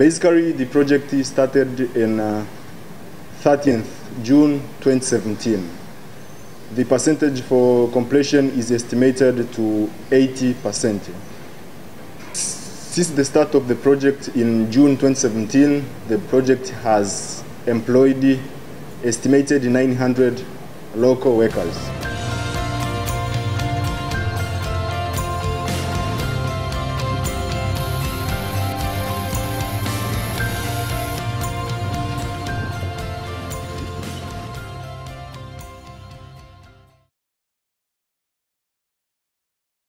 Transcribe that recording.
Basically, the project started in 13th June 2017. The percentage for completion is estimated to 80%. Since the start of the project in June 2017, the project has employed estimated 900 local workers.